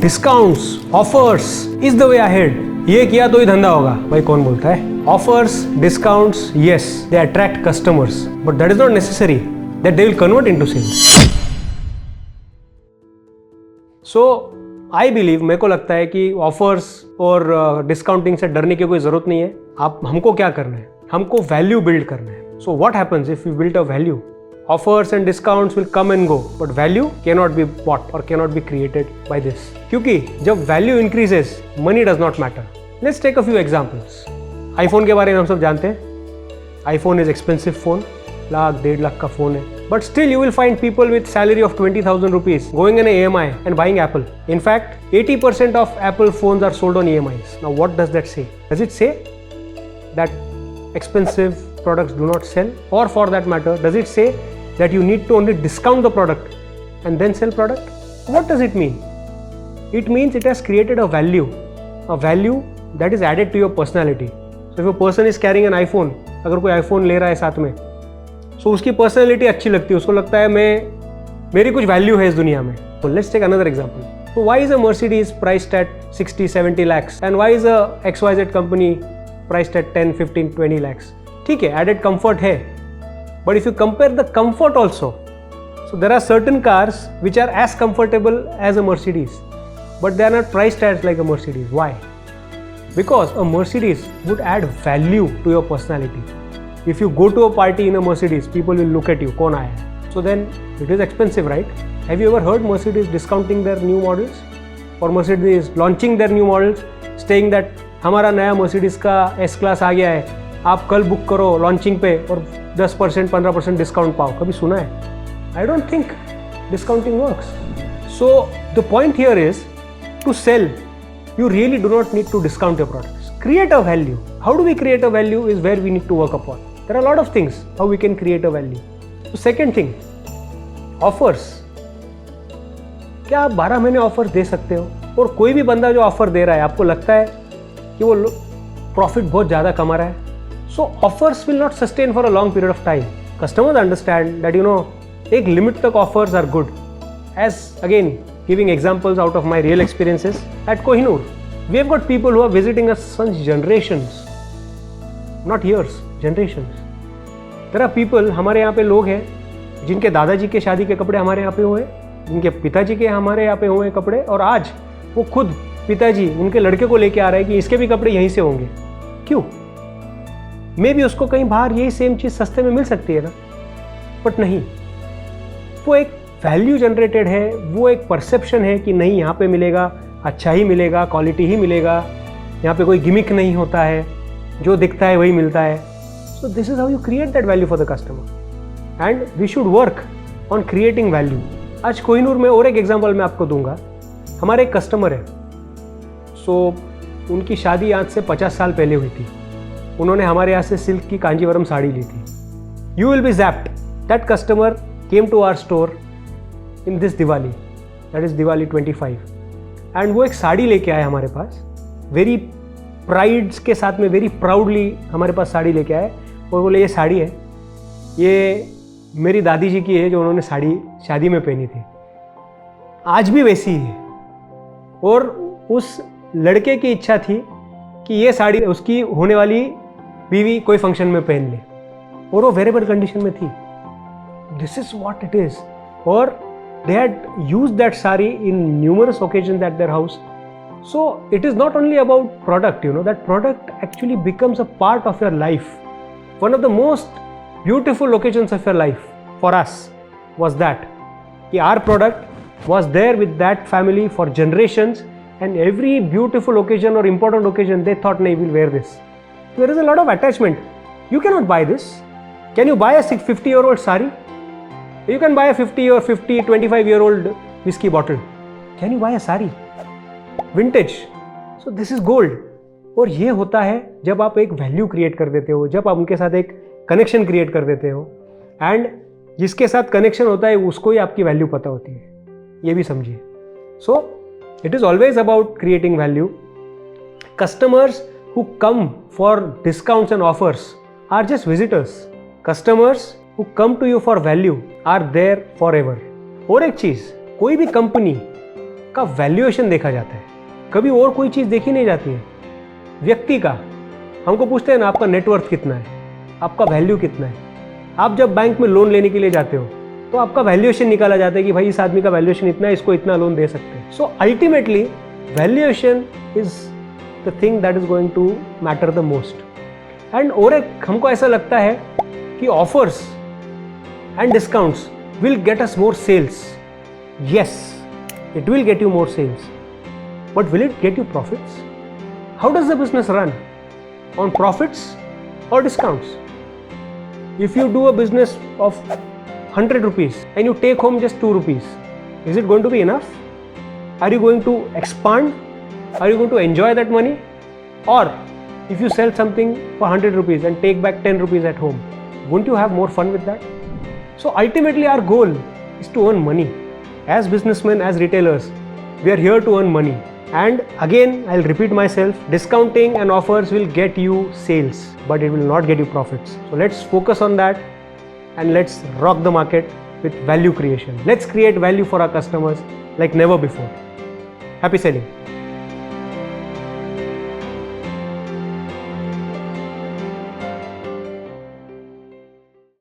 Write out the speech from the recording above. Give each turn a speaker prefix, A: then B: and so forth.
A: Discounts, offers is the way ahead. ये किया तो ही धंधा होगा। भाई कौन बोलता है? Offers, discounts, yes they attract customers, but that is not necessary that they will convert into sales. So I believe, मेरे को लगता है कि ऑफर्स और डिस्काउंटिंग से डरने की कोई जरूरत नहीं है। आप हमको क्या करना है? हमको वैल्यू बिल्ड करना है। So what happens if you build a value? Offers and discounts will come and go, but value cannot be bought or cannot be created by this. क्योंकि जब value increases, money does not matter. Let's take a few examples. iPhone के बारे में हम सब जानते हैं। iPhone is expensive phone, lakh 1.5 lakh का phone है. But still you will find people with salary of 20,000 rupees going on an EMI and buying Apple. In fact, 80% of Apple phones are sold on EMIs. Now what does that say? Does it say that expensive products do not sell? Or for that matter, does it say that you need to only discount the product and then sell product? What does it mean? It means it has created a value that is added to your personality. So if a person is carrying an iPhone, अगर कोई iPhone ले रहा है साथ में, so उसकी personality अच्छी लगती है, उसको लगता है मेरी कुछ value है इस दुनिया में. So let's take another example. So why is a Mercedes priced at 60-70 lakhs and why is a XYZ company priced at 10, 15, 20 lakhs? ठीक है, added comfort है. But if you compare the comfort also, so there are certain cars which are as comfortable as a Mercedes, but they are not priced as like a Mercedes. Why? Because a Mercedes would add value to your personality. If you go to a party in a Mercedes, people will look at you, कौन आया है? So then it is expensive, right? Have you ever heard Mercedes discounting their new models? Or Mercedes launching their new models, saying that हमारा नया Mercedes का S class आ गया है, आप कल बुक करो लॉन्चिंग पे और 10% 15% डिस्काउंट पाओ? कभी सुना है? I don't think discounting works. So the point here is to sell you really do not need to discount your products. Create a value. How do we create a value is where we need to work upon. There are a lot of things how we can create a value. So second thing, offers. क्या आप 12 महीने offer दे सकते हो? और कोई भी बंदा जो ऑफर दे रहा है आपको लगता है कि वो प्रॉफिट बहुत ज़्यादा कमा रहा है? So offers will not sustain for a long period of time. Customers understand that एक लिमिट तक offers are good. As again giving examples out of my real experiences at Kohinoor, we have got people who are visiting us since generations, not years, generations. There are people, हमारे यहाँ पे लोग हैं जिनके दादाजी के शादी के कपड़े हमारे यहाँ पे हुए, जिनके पिताजी के हमारे यहाँ पे हुए कपड़े, और आज वो खुद पिताजी उनके लड़के को लेके आ रहे हैं कि इसके भी कपड़े यहीं से होंगे. क्यों? मे भी उसको कहीं बाहर यही सेम चीज़ सस्ते में मिल सकती है ना, बट नहीं. वो एक वैल्यू जनरेटेड है, वो एक परसेप्शन है कि नहीं यहाँ पे मिलेगा, अच्छा ही मिलेगा, क्वालिटी ही मिलेगा, यहाँ पे कोई गिमिक नहीं होता है, जो दिखता है वही मिलता है. So this is how you create that value for the customer and we should work on creating value. आज कोहिनूर में और एक एग्जाम्पल मैं आपको दूंगा. हमारे एक कस्टमर है, सो उनकी शादी आज से 50 साल पहले हुई थी. उन्होंने हमारे यहाँ से सिल्क की कांजीवरम साड़ी ली थी. You will be zapped, that customer came to our store in this Diwali, that is Diwali 25, and वो एक साड़ी लेके आए हमारे पास. वेरी प्राइड्स के साथ में, वेरी प्राउडली हमारे पास साड़ी लेके आए और बोले ये साड़ी है, ये मेरी दादी जी की है जो उन्होंने साड़ी शादी में पहनी थी, आज भी वैसी ही है. और उस लड़के की इच्छा थी कि ये साड़ी उसकी होने वाली बीवी कोई फंक्शन में पहन ले, और वो वेरेबल कंडीशन में थी. This is what it is. और they had used that sari in numerous occasions at their house. So it is not only about product, that product actually becomes a part of your life. One of the most beautiful occasions of your life for us was that our product was there with that family for generations, and every beautiful occasion or important occasion they thought, "Nahi, we'll wear this." So there is a lot of attachment. You cannot buy this. Can you buy a 50-year-old sari? You can buy a 25-year-old whiskey bottle. Can you buy a sari? Vintage. So this is gold. और ये होता है जब आप एक value create कर देते हो, जब आप उनके साथ एक कनेक्शन क्रिएट कर देते हो, एंड जिसके साथ कनेक्शन होता है उसको ही आपकी वैल्यू पता होती है. ये भी समझिए. So it is always about creating value. Customers who come for discounts and offers are just visitors. Customers who come to you for value are there forever. और एक चीज, कोई भी कंपनी का वैल्यूएशन देखा जाता है, कभी और कोई चीज़ देखी नहीं जाती है। व्यक्ति का हमको पूछते हैं ना, आपका नेटवर्थ कितना है, आपका वैल्यू कितना है। आप जब बैंक में लोन लेने के लिए जाते हो तो आपका वैल्यूएशन निकाला जाता है कि भाई इस आदमी का वैल्यूएशन इतना है, इसको इतना लोन दे सकते हैं। So ultimately valuation is the thing that is going to matter the most. And और एक हमको ऐसा लगता है कि offers and discounts will get us more sales. Yes, it will get you more sales, but will it get you profits? How does the business run? On profits or discounts? If you do a business of 100 rupees and you take home just 2 rupees, is it going to be enough? Are you going to expand? Are you going to enjoy that money? Or if you sell something for 100 rupees and take back 10 rupees at home, won't you have more fun with that? So ultimately our goal is to earn money. As businessmen, as retailers, we are here to earn money. And again, I'll repeat myself, discounting and offers will get you sales, but it will not get you profits. So let's focus on that and let's rock the market with value creation. Let's create value for our customers like never before. Happy selling.